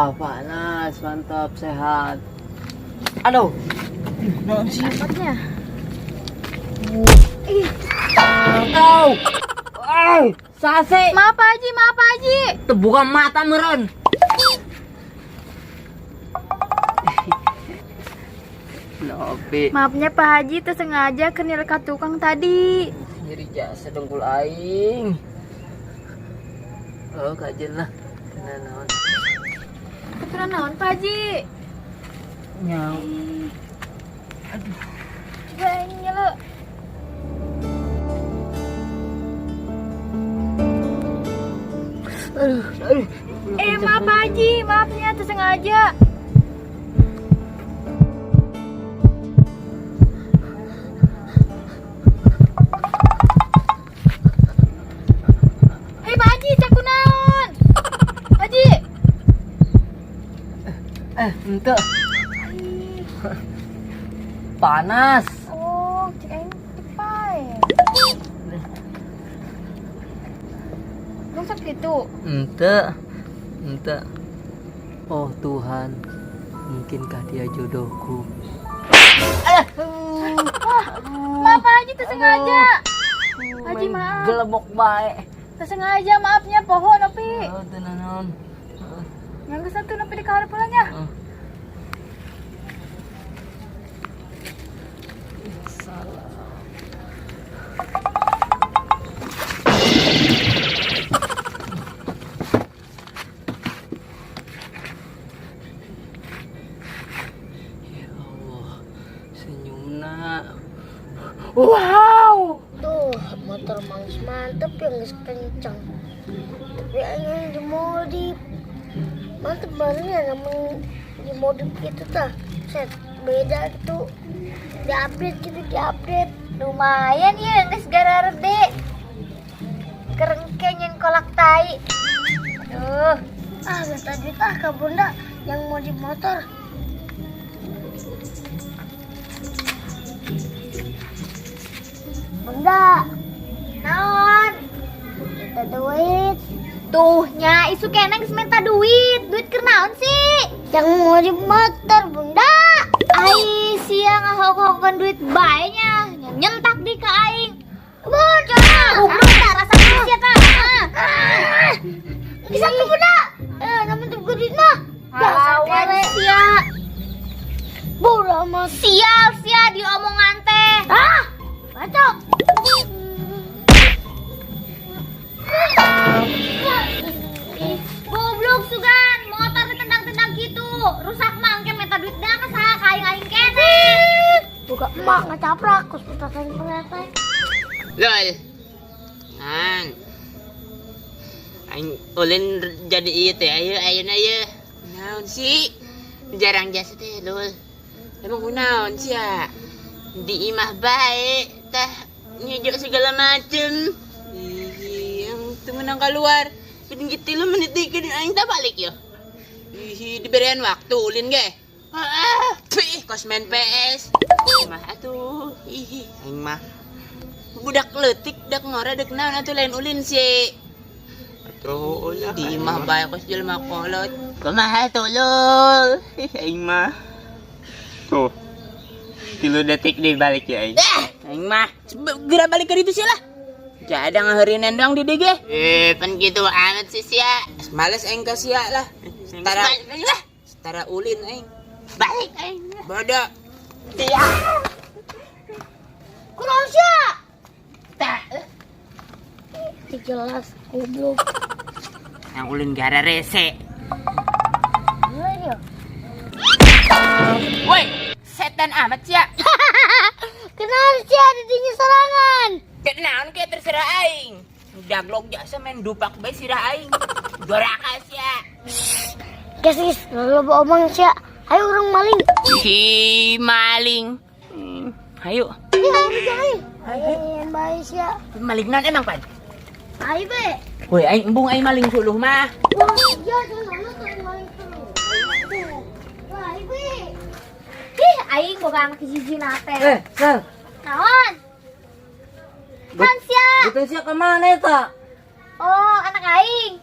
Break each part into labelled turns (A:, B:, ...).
A: Wah, panas, mantap, sehat. Aduh, naon sih?
B: Cepatnya.
A: Tahu. Sase.
B: Maaf Pak Haji, maaf Pak Haji.
A: Terbuka mata meren. Nopi.
B: Maafnya Pak Haji tersengaja kenil ka tukang tadi.
A: Nyeri jasa dengkul aing. Oh, kajen lah. Kena naon.
B: Kena naon Pak Haji?
A: Nyau.
B: Coba ini lo.
A: Aduh.
B: Maaf Pak Haji, maafnya tersengaja. Pak Haji, caku naon? Haji.
A: Ente. Panas.
B: Oh, cek aing tipai. Masak gitu.
A: Ente. Oh Tuhan, mungkinkah dia jodohku?
B: Maaf Pak Haji tersengaja. Haji maaf.
A: Gelebok bae.
B: Tersengaja maafnya pohon opi.
A: Oh, tenanon.
B: Yang satu opi di kamar pulangnya.
A: Salah. Ya Allah, senyumna. Wow.
C: Tuh, motor mangs mantep ya, nggak kencang. Tapi yang dimodif mantep barunya, namanya dimodif gitu tah. Set beda gitu, diupdate gitu, diupdate.
B: Lumayan ya, geus gararede. Kerengke nyen kolak tai. Aduh,
C: Minta duit ke bunda yang modif motor. Bunda,
B: naon?
C: minta duit.
B: Tuh nya isu keneng geus minta duit. Duit keur naon sih?
C: Yang modif motor, bunda.
B: Ai sia ngahok-hokan duit bae nya. Nyentak di ka aing. Bocah, goblok dah rasa sia tah.
C: Bisa tuh bunda. Namun tuh duit mah.
B: Lawan sia.
C: Bodoh amat.
B: Sial diomongan teh.
C: Bacok.
B: Goblok sugan, motor ditendang-tendang gitu. Rusak mangke minta duit dah ka saha ka aing kene.
C: Buka emak ngecaprak, kus petasan peretek.
D: Lol. Aing ulin jadi ieu teh ayeuna ieu. Naon sih? Jarang jasa teh lol. Emang kunaon sih ya? Di imah bae tah nyejo segala macem. Yang temenang keluar. Pinggit 3 menit dikit aing tak balik yo. Diberian waktu ulin ge. Kos main PS. Mah atuh. Aing mah budak leutik dak ngoredek naon atuh lain ulin sih. Atuh ulah di imah bae kos jelema kolot. Kumaha atuh lol. Aing mah. Tuh. 3 detik deh balik ya aing. Aing mah geura balik ke ditu sih lah. Jada ngaheureun doang di DG. Pan gitu amat sih sia. Males aing ka sia lah. Setara ulin aing. Balik aing. Bodoh. Sia.
C: Kurang sih. Jelas goblok.
D: Yang ulin gara rese.
C: Iya.
D: Woi, setan amat sia.
C: Kenal sih ada dinya serangan.
D: Kenaon ke terserah aing. Daglog jasa main dupak bae sirah aing. Doraka sia.
C: Guys, lo omong sih. Ayo orang maling.
D: Hi maling. Ayo.
C: Iya, ayo. Ayo, baik sih.
D: Maling naon emang pan?
C: Ayo be.
D: Woi, aing embung aing maling suluh mah.
C: Wah, iya, jangan tuh maling terus. Ayo be.
B: Aing boga anak hiji nate.
A: Sal.
B: Naon? Kan sia.
A: Betul sia ke mana eta?
B: Oh, anak aing.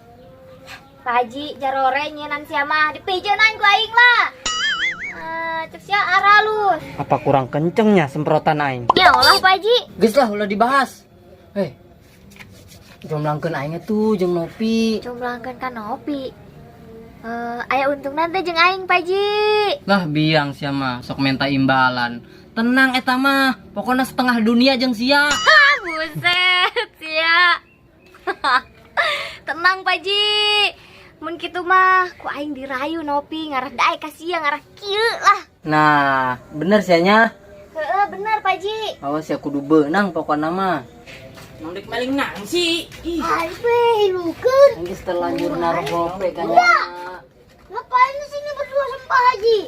B: Pak Haji jarore nyenan sia mah dipijenan ku aing lah. Cek sia aralus.
A: Apa kurang kencengnya semprotan aing?
B: Ya Allah Pak Haji.
A: Geus lah ulah dibahas. Jomblangkeun aing tuh jeung Nopi.
B: Jomblangkeun ka Nopi. Aya untung nanti jeung aing Pak Haji.
A: Lah biang sia mah sok minta imbalan. Tenang eta mah, pokoknya setengah dunia jeung sia.
B: Buset sia. Tenang Pak Haji. Mun kitu mah ku aing dirayu Nopi ngarah dae ka sia ngarah kieu lah.
A: Nah, bener sianya.
B: Heeh bener Pak Haji.
A: Awas ya kudu beunang pokokna mah.
D: Nang dek maling nang sih. Ih.
C: Alpe, hilukeun.
A: Geus terlanjur naruh gope kayaknya.
C: Ngapain di sini berdua sama Pak Haji?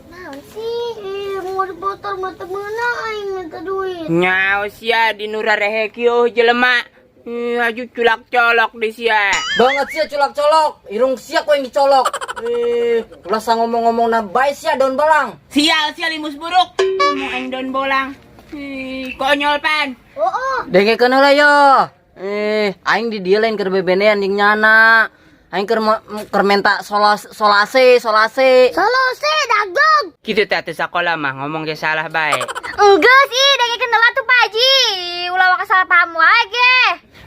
B: Naon sih?
C: Mau dipotong mata menang aing minta duit.
D: Nyaw sia di nurarehe kieu jelema. Aju culak-colok di sia.
A: Banget sia culak-colok, irung sia kok yang dicolok. Ulah sa ngomong-ngomongna bae sia daun balang.
D: Sial limus buruk. Ngomong aing daun bolang. Konyol pan.
A: Dengekeun heula yo. Aing di dieu lain keur bebenean jeung nyana. Aing keur menta solase.
C: Solose dagdog.
D: Kitu teh teh sakola mah ngomong ge salah bae.
B: Enggak sih, dengekeun heula tuh Pak Haji. Ulah wae salah paham wae ge.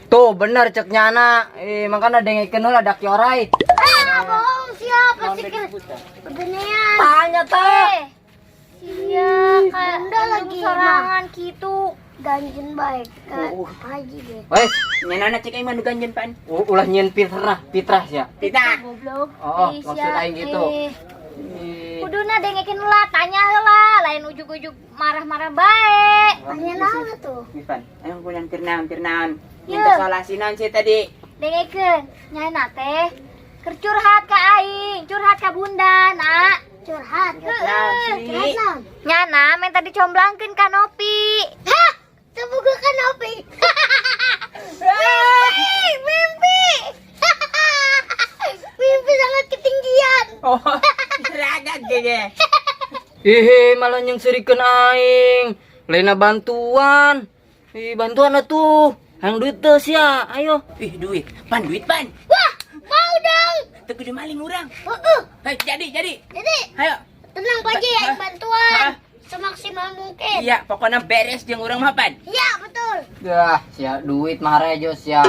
A: Tuh bener cek nyana. Makana dengekeun heula dak yorai.
C: Bohong siapa sih bebenean.
A: Tanya teh.
B: Iya,
C: Bunda lagi
B: sorangan gitu.
C: ganjen baik ke Pak Haji deh.
A: Wes,
D: Nyenana cek aing mah nu ganjeun pan.
A: ulah nyen fitrah sia.
D: Kita.
B: Goblok.
A: Oh,
B: Ih,
A: maksud
B: sia.
A: aing gitu.
B: Kuduna dengekeun heula, tanya heula, lain ujug-ujug marah-marah bae.
C: Tanya naon tuh?
D: Pan, ayo kulian keur naon?
B: Iya.
D: Minta solasi naon sih tadi?
B: Dengekeun, nyana teh keur curhat ka aing, curhat ka bunda, nak.
C: Curhat.
D: Naon sih?
C: Curhat naon?
B: Nyana minta dicomblangkeun ka Nopi.
C: Hah? Semoga kan Opi. Mimpi. Mimpi sangat ketinggian.
D: Oh, ragat ge.
A: Malah nyengsirikeun aing. Lainna bantuan. Bantuan atuh. Hang duit teu sia, ayo.
D: Duit. Pan.
C: Wah, mau dong.
D: Teu kudu maling urang. Jadi.
C: Jadi,
D: Ayo.
C: tenang Pak Haji,
D: Hah?
C: bantuan semaksimal mungkin.
D: Iya, pokoknya beres jeung urang mah pan.
C: Iya, betul.
A: Dah, sia duit mah rejo sia.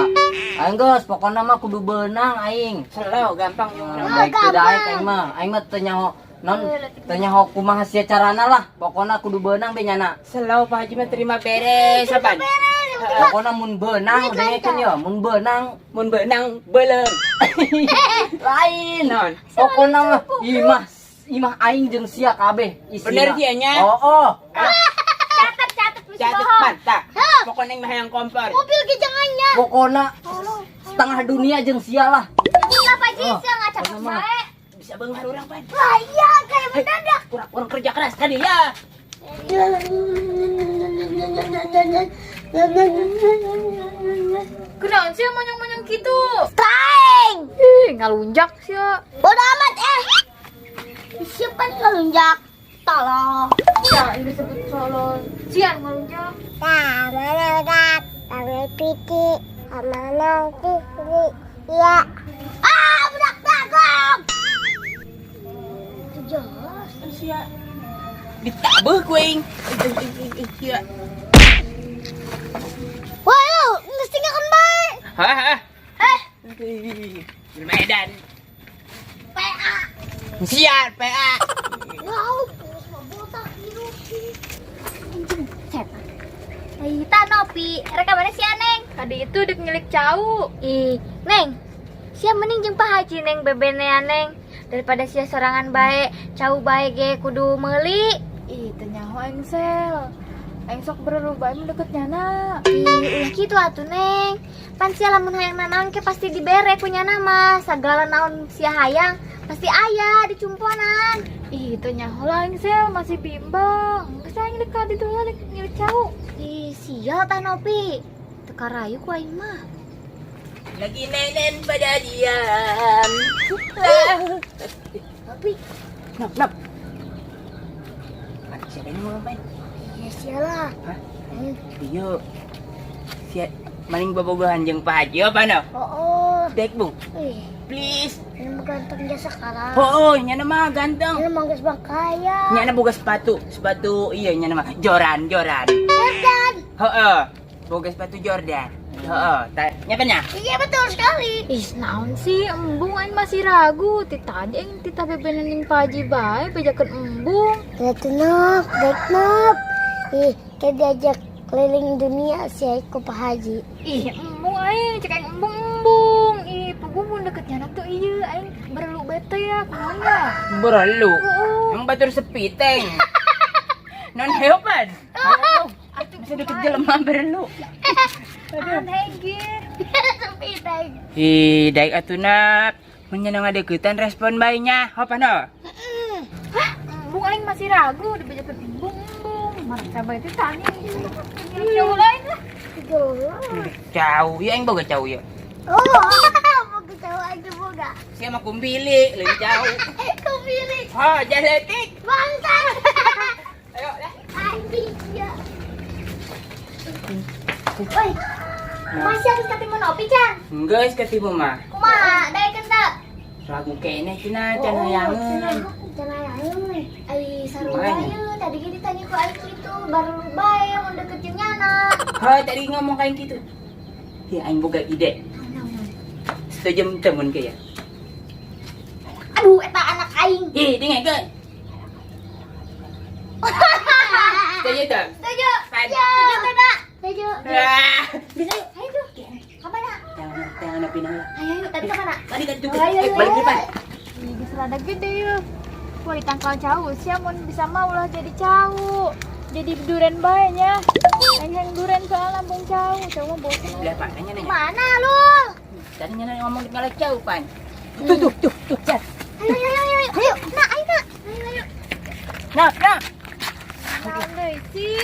A: Aing geus pokona mah kudu beunang aing.
D: Selalu gampang jeung urang.
A: Baik teu dae aing mah. Aing mah teu nyaho kumaha sia carana lah. Pokona kudu beunang be nyana.
D: Selalu Pak Haji mah terima beres pan.
A: Pokona mun beunang dengekeun yo, mun beunang
D: Mun beunang beuleung.
A: lain.
D: Naon?
A: Pokona mah imah aing jeung sia kabeh isina.
D: Bener sia nya?
A: Oh.
B: Catet mesti
D: Catet
B: bohong.
D: pan tah. Pokoknya yang mah yang kompor.
C: Mobil kejangannya.
A: Pokona setengah dunia jeung sia lah.
B: Enggak Pak Haji, sia ngacak
A: pokoknya mah.
B: bae.
D: Bisa beunghar urang pan.
C: Wah, iya kayak mendadak.
D: Kurang kerja keras tadi ya.
B: Kunaon sih monyong-monyong gitu?
C: Taing.
B: Ngalunjak sih.
C: Bodoh amat Siapa yang ngelunjak? Tolong.
B: Ya, ini disebut solon. Sian ngalunjak.
C: Mendadak. Tangan piti. Amanang tisi. Ya. Budak dagong. Jelas.
D: Sia. Ditabeuh kuing. Sia.
C: Wah, lu mesti ngakan baik.
D: Hah? Medan.
C: PA.
D: Siap, PA.
C: Wow, botak hidup.
B: Aita Nopi, rekamannya si Neng. Tadi itu dek milik Cau. Neng, sia mending jeung Pak Haji Neng bebenean Neng. Daripada sia sorangan bae, Cau bae ge kudu meuli.
E: Teu nyaho aing sel. Aing sok berubah mendekat nyana.
B: Ulah kitu atuh Neng. Pan sia lamun hayang nanaon ke pasti dibere ku nyana mah. Sagala naon sia hayang pasti aya di cumponan.
E: Teu nyaho lah aing sel masih bimbang. Geus aing dekat itu lah milik Cau.
B: Sia tah Nopi. Teu karayu ku aing mah.
D: Lagi nenen pada diam.
C: Tapi,
D: Nap. Siapa ini mau ngapain?
C: ya sialah.
D: Iya. Siap maling bobogohan jeung Pak Haji apa no?
C: Oh,
D: Dek bung. please.
C: Ini ganteng dia sekarang.
D: Oh, nya nama ganteng.
C: Ini manggas bang kaya.
D: Nya boga sepatu iya nya nama Jordan.
C: Jordan.
D: Heeh. Boga sepatu Jordan. Heeh. Nya apa nya?
C: Iya betul sekali.
E: Ih, naon sih embung aing masih ragu. Ti tadi aing tita bebenening Pak Haji bae bejakeun embung.
C: Lihat nop, baik nop. Ih, kayak diajak keliling dunia si Aiko Pak Haji.
E: Ih, embung aing cek aing embung. Ih, pugu mun deketnya tuh ieu aing berelu bete ya kumaha.
D: Berelu. Yang batur sepiteng. Non heopan. Bisa deket jelema berelu.
E: Aneh ge.
C: Sepiteng.
D: Ih, daik atuh mun nya ngadeukeutan respon bae-nya. Hopano?
E: Embung aing masih ragu dibejakeun embung. Marek cabai teh tani. Jauh lain lah.
D: Jauh, ya aing boga jauh ya.
C: Oh, mau ketawa aja boga.
D: Sia mah kumbili, leuwih jauh.
C: Kau pilih
D: Ha, jaletik.
C: bangsa.
D: Ayo, dah.
C: Anjing ya. Woi, masih habis ketemu Nopi Chan?
D: Geus katimu mah.
C: Kumaha? Daek kendak.
D: Ragu kene cenah can hayangeun.
C: Jangan lain. Ai sarua
D: Kumaha?
C: ieu tadi ge ditanya ku aing kitu baru bae mun deket jeung nyana.
D: Ha, tadi ngomong kayak gitu. Ya aing boga ide. Setuju temen ke ya?
C: Aduh, eta anak aing.
D: Ih, dengekeun. Setuju tuh?
C: Setuju.
D: Pan.
C: Setuju tidak? Setuju.
D: Ah.
C: Bisa. Ayo tuh. Kamana?
D: Jangan pindah.
C: Ayo tadi kamana?
D: Tadi kan tuh.
C: Ayo, ayo,
D: Balik
C: ayo.
D: depan.
E: Ih, geus rada gede ya. Woi, tangkal jauh sia mun bisa mah ulah jadi jauh. Jadi duren bae nya. Aing yang duren soal lambung jauh, mah bosen.
D: Belah Pan, nanya.
C: Mana lu?
D: Tadi nyana ngomong di ngalak jauh Pan. Tuh, Cat.
C: Ayo, ayo, ayo, ayo. Ayo, nak, ayo, nak. Ayo, ayo.
D: Nah.
E: Naon deui sih?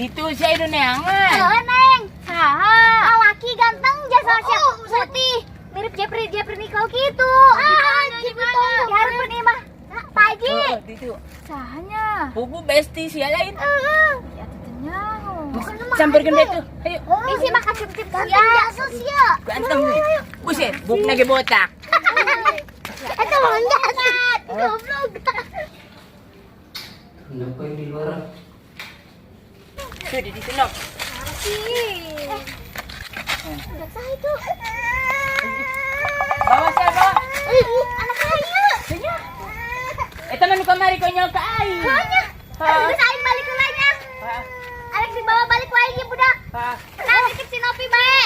D: Itu si Aido neangan.
C: Neng.
E: Saha?
C: Laki ganteng jasa putih. Mirip Jepri Nicole gitu. Gitu. Di harapan ini mah. Pak Haji.
D: Oh, itu.
E: Sahanya?
D: Buku bestie si lain.
E: Ya tetenya.
D: Sampeurkeun deh tuh. Ayo.
C: Isi makan cip-cip ya. Jasus ya.
D: Ganteng nih. Buset, buk nage botak.
C: Itu mau jahat. Goblok.
D: Kenapa yang di luar? Tuh di sini.
C: Udah sah itu.
D: Bawa siapa?
C: Anak saya.
D: Teman kamari konyol ke aing.
C: Hanya. Terus aing balik ke lainnya. Alex dibawa balik lagi budak. Nah, dikit si Nopi bae.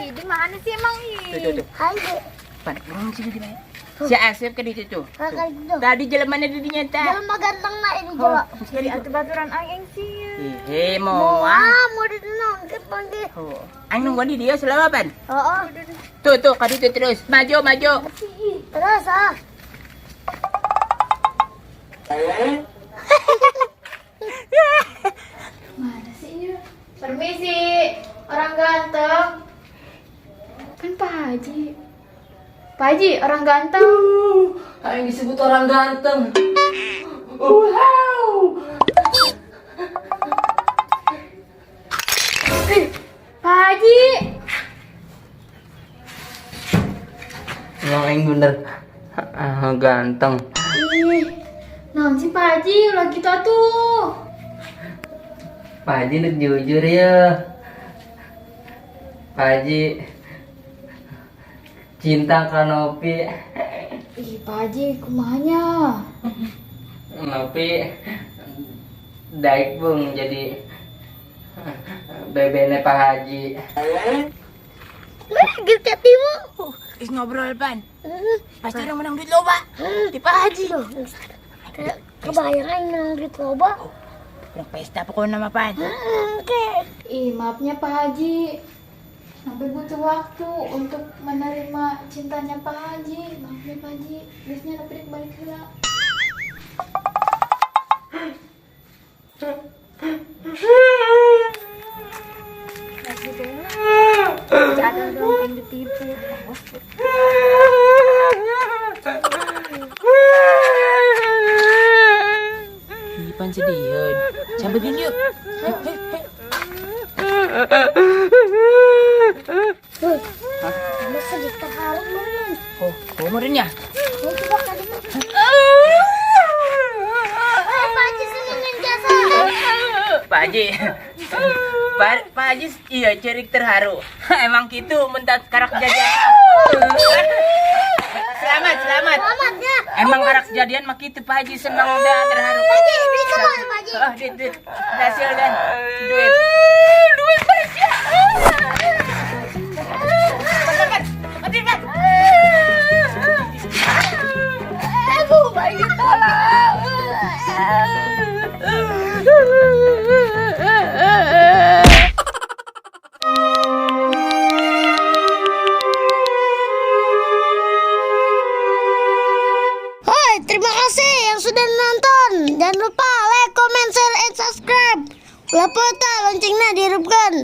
E: Ih, di mana sih emang ih?
D: Tuh.
C: Haji.
D: Pan, urang sini di mana? Si Asep ke di situ.
C: Kakak gitu.
D: Tadi jelemannya di dinya teh.
C: Jalan mah ganteng nak ini coba.
E: Jadi atuh baturan aing sih.
D: Hehe, mau ah.
C: Mau ditonton ke panggil.
D: Aing nunggu di dia selama pan.
C: Oh.
D: Tuh, kadi tuh terus. Maju.
C: Terus ah.
E: Mana sih ini? Permisi, orang ganteng. Kan Pak Haji. Pak Haji, orang ganteng.
A: Aing disebut orang ganteng.
E: Pak Haji.
A: Emang aing bener ganteng.
E: Ih, naon sih Pak Haji, ulah gitu atuh.
A: Pak Haji nu jujur ya. Pak Haji cinta ka Nopi.
E: Ih, Pak Haji, kumanya?
A: Nopi daik bung jadi bebene Pak Haji.
C: Gitu timu.
D: Is ngobrol pan. Pasti orang menang duit loba. Di Pak Haji.
C: Kebayaran yang gitu loba.
D: Yang pesta pokoknya nama pan.
C: Oke.
E: Ih, maafnya Pak Haji. Sampai butuh waktu untuk menerima cintanya Pak Haji. Maaf ya Pak Haji, biasanya lebih balik heula. Lagi deh. Ada dong yang ditipu.
D: Ipan sedihan. Samperin yuk.
C: Masa kita harus ngomong.
D: Oh, Jamurinnya.
C: Pak Haji senengin jasa.
D: Pak Haji. Pak Haji iya cerik terharu. Emang gitu mentat karak kejadian. Selamat.
C: Selamat ya.
D: Emang karak kejadian mah gitu Pak Haji senang dah terharu.
C: Pak Haji, beli sama Pak Haji.
D: Oh, duit. Hasil dan duit. Duit banyak. Cepat.
C: Aduh, Pak Haji tolong. Hai, terima kasih yang sudah nonton. Jangan lupa like, comment, share, and subscribe. Ulah peta loncengnya dihidupkan.